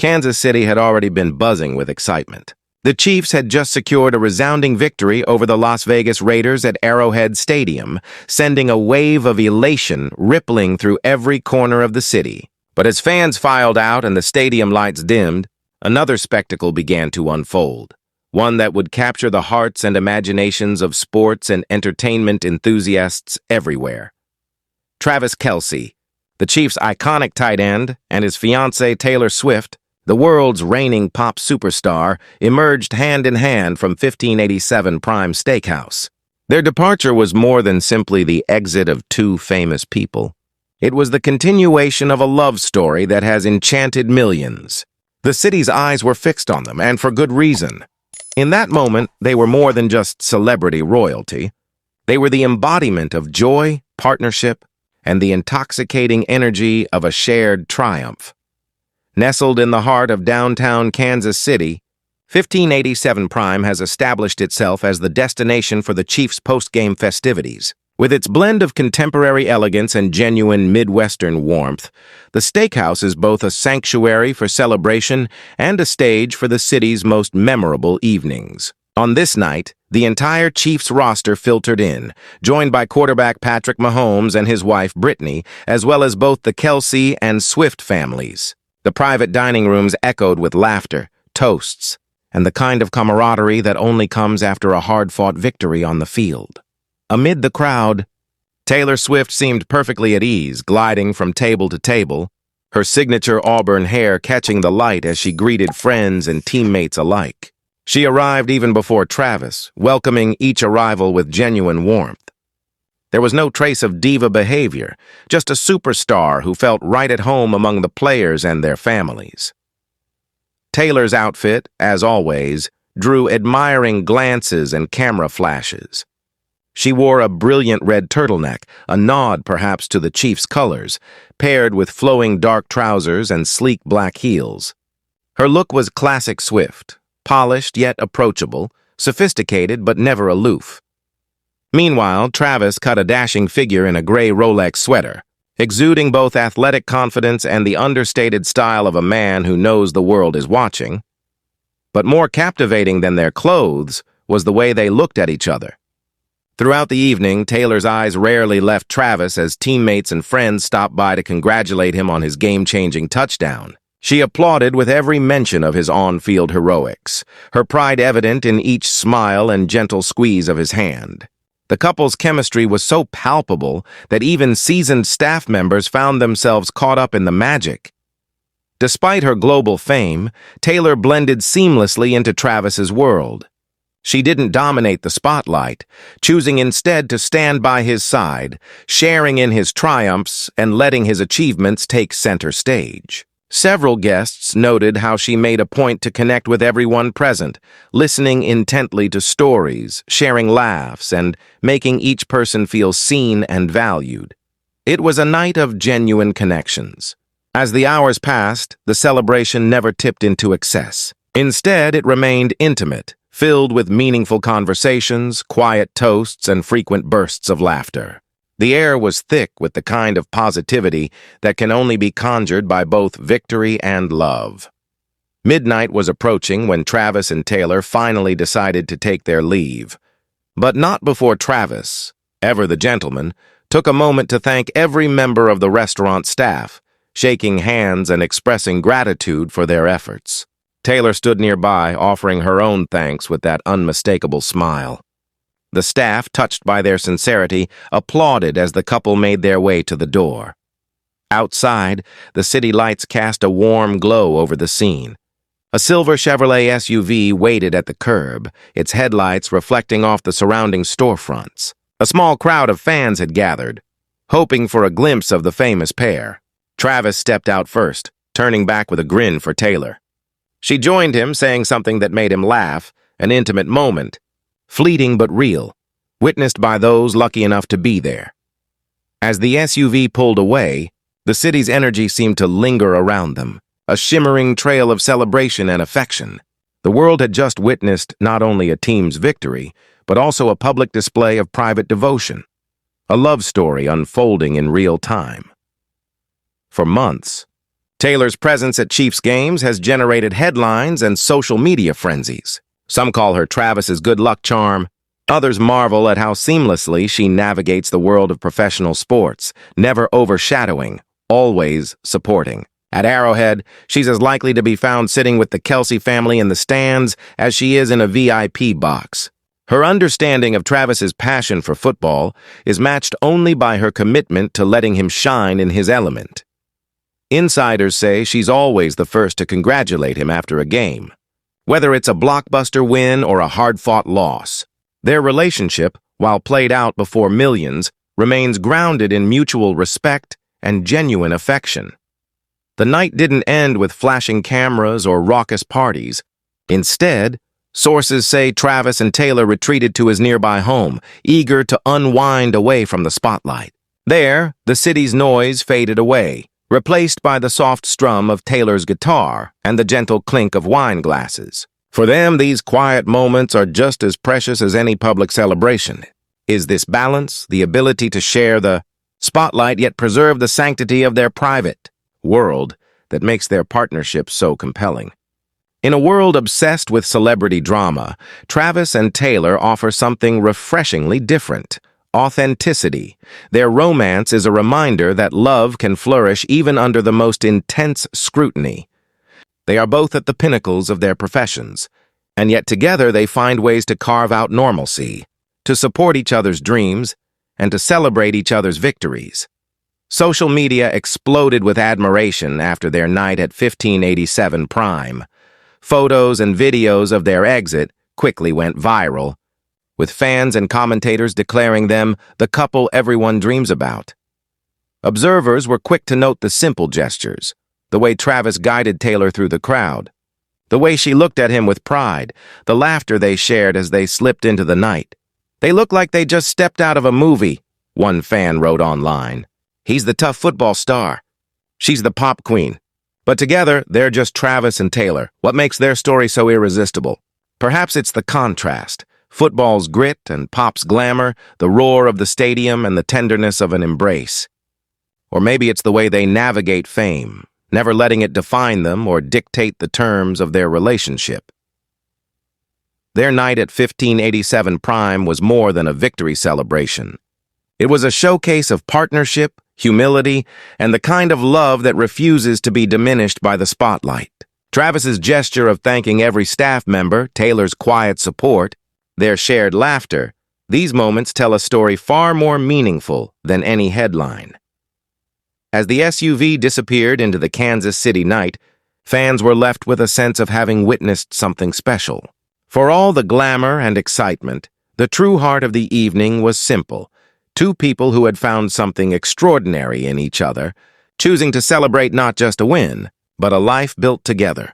Kansas City had already been buzzing with excitement. The Chiefs had just secured a resounding victory over the Las Vegas Raiders at Arrowhead Stadium, sending a wave of elation rippling through every corner of the city. But as fans filed out and the stadium lights dimmed, another spectacle began to unfold, one that would capture the hearts and imaginations of sports and entertainment enthusiasts everywhere. Travis Kelce, the Chiefs' iconic tight end, and his fiancée Taylor Swift, the world's reigning pop superstar, emerged hand-in-hand from 1587 Prime Steakhouse. Their departure was more than simply the exit of two famous people. It was the continuation of a love story that has enchanted millions. The city's eyes were fixed on them, and for good reason. In that moment, they were more than just celebrity royalty. They were the embodiment of joy, partnership, and the intoxicating energy of a shared triumph. Nestled in the heart of downtown Kansas City, 1587 Prime has established itself as the destination for the Chiefs' post-game festivities. With its blend of contemporary elegance and genuine Midwestern warmth, the steakhouse is both a sanctuary for celebration and a stage for the city's most memorable evenings. On this night, the entire Chiefs roster filtered in, joined by quarterback Patrick Mahomes and his wife Brittany, as well as both the Kelce and Swift families. The private dining rooms echoed with laughter, toasts, and the kind of camaraderie that only comes after a hard-fought victory on the field. Amid the crowd, Taylor Swift seemed perfectly at ease, gliding from table to table, her signature auburn hair catching the light as she greeted friends and teammates alike. She arrived even before Travis, welcoming each arrival with genuine warmth. There was no trace of diva behavior, just a superstar who felt right at home among the players and their families. Taylor's outfit, as always, drew admiring glances and camera flashes. She wore a brilliant red turtleneck, a nod perhaps to the Chiefs' colors, paired with flowing dark trousers and sleek black heels. Her look was classic Swift, polished yet approachable, sophisticated but never aloof. Meanwhile, Travis cut a dashing figure in a gray Rolex sweater, exuding both athletic confidence and the understated style of a man who knows the world is watching. But more captivating than their clothes was the way they looked at each other. Throughout the evening, Taylor's eyes rarely left Travis as teammates and friends stopped by to congratulate him on his game-changing touchdown. She applauded with every mention of his on-field heroics, her pride evident in each smile and gentle squeeze of his hand. The couple's chemistry was so palpable that even seasoned staff members found themselves caught up in the magic. Despite her global fame, Taylor blended seamlessly into Travis's world. She didn't dominate the spotlight, choosing instead to stand by his side, sharing in his triumphs and letting his achievements take center stage. Several guests noted how she made a point to connect with everyone present, listening intently to stories, sharing laughs, and making each person feel seen and valued. It was a night of genuine connections. As the hours passed, the celebration never tipped into excess. Instead, it remained intimate, filled with meaningful conversations, quiet toasts, and frequent bursts of laughter. The air was thick with the kind of positivity that can only be conjured by both victory and love. Midnight was approaching when Travis and Taylor finally decided to take their leave. But not before Travis, ever the gentleman, took a moment to thank every member of the restaurant staff, shaking hands and expressing gratitude for their efforts. Taylor stood nearby, offering her own thanks with that unmistakable smile. The staff, touched by their sincerity, applauded as the couple made their way to the door. Outside, the city lights cast a warm glow over the scene. A silver Chevrolet SUV waited at the curb, its headlights reflecting off the surrounding storefronts. A small crowd of fans had gathered, hoping for a glimpse of the famous pair. Travis stepped out first, turning back with a grin for Taylor. She joined him, saying something that made him laugh, an intimate moment, fleeting but real, witnessed by those lucky enough to be there. As the SUV pulled away, the city's energy seemed to linger around them, a shimmering trail of celebration and affection. The world had just witnessed not only a team's victory, but also a public display of private devotion, a love story unfolding in real time. For months, Taylor's presence at Chiefs games has generated headlines and social media frenzies. Some call her Travis's good luck charm. Others marvel at how seamlessly she navigates the world of professional sports, never overshadowing, always supporting. At Arrowhead, she's as likely to be found sitting with the Kelce family in the stands as she is in a VIP box. Her understanding of Travis's passion for football is matched only by her commitment to letting him shine in his element. Insiders say she's always the first to congratulate him after a game. Whether it's a blockbuster win or a hard-fought loss, their relationship, while played out before millions, remains grounded in mutual respect and genuine affection. The night didn't end with flashing cameras or raucous parties. Instead, sources say Travis and Taylor retreated to his nearby home, eager to unwind away from the spotlight. There, the city's noise faded away, replaced by the soft strum of Taylor's guitar and the gentle clink of wine glasses. For them, these quiet moments are just as precious as any public celebration. Is this balance, the ability to share the spotlight yet preserve the sanctity of their private world, that makes their partnership so compelling? In a world obsessed with celebrity drama, Travis and Taylor offer something refreshingly different: authenticity. Their romance is a reminder that love can flourish even under the most intense scrutiny. They are both at the pinnacles of their professions, and yet together they find ways to carve out normalcy, to support each other's dreams, and to celebrate each other's victories. Social media exploded with admiration after their night at 1587 Prime. Photos and videos of their exit quickly went viral, with fans and commentators declaring them the couple everyone dreams about. Observers were quick to note the simple gestures, the way Travis guided Taylor through the crowd, the way she looked at him with pride, the laughter they shared as they slipped into the night. "They look like they just stepped out of a movie," one fan wrote online. "He's the tough football star. She's the pop queen." But together, they're just Travis and Taylor. What makes their story so irresistible? Perhaps it's the contrast: football's grit and pop's glamour, the roar of the stadium and the tenderness of an embrace. Or maybe it's the way they navigate fame, never letting it define them or dictate the terms of their relationship. Their night at 1587 Prime was more than a victory celebration. It was a showcase of partnership, humility, and the kind of love that refuses to be diminished by the spotlight. Travis's gesture of thanking every staff member, Taylor's quiet support, their shared laughter, these moments tell a story far more meaningful than any headline. As the SUV disappeared into the Kansas City night, fans were left with a sense of having witnessed something special. For all the glamour and excitement, the true heart of the evening was simple: two people who had found something extraordinary in each other, choosing to celebrate not just a win, but a life built together.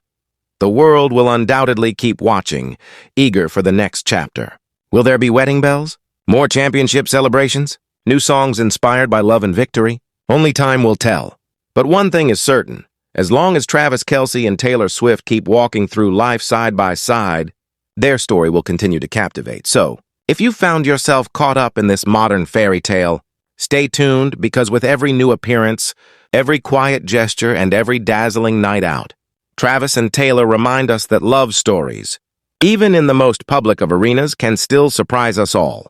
The world will undoubtedly keep watching, eager for the next chapter. Will there be wedding bells? More championship celebrations? New songs inspired by love and victory? Only time will tell. But one thing is certain: as long as Travis Kelce and Taylor Swift keep walking through life side by side, their story will continue to captivate. So, if you found yourself caught up in this modern fairy tale, stay tuned, because with every new appearance, every quiet gesture, and every dazzling night out, Travis and Taylor remind us that love stories, even in the most public of arenas, can still surprise us all.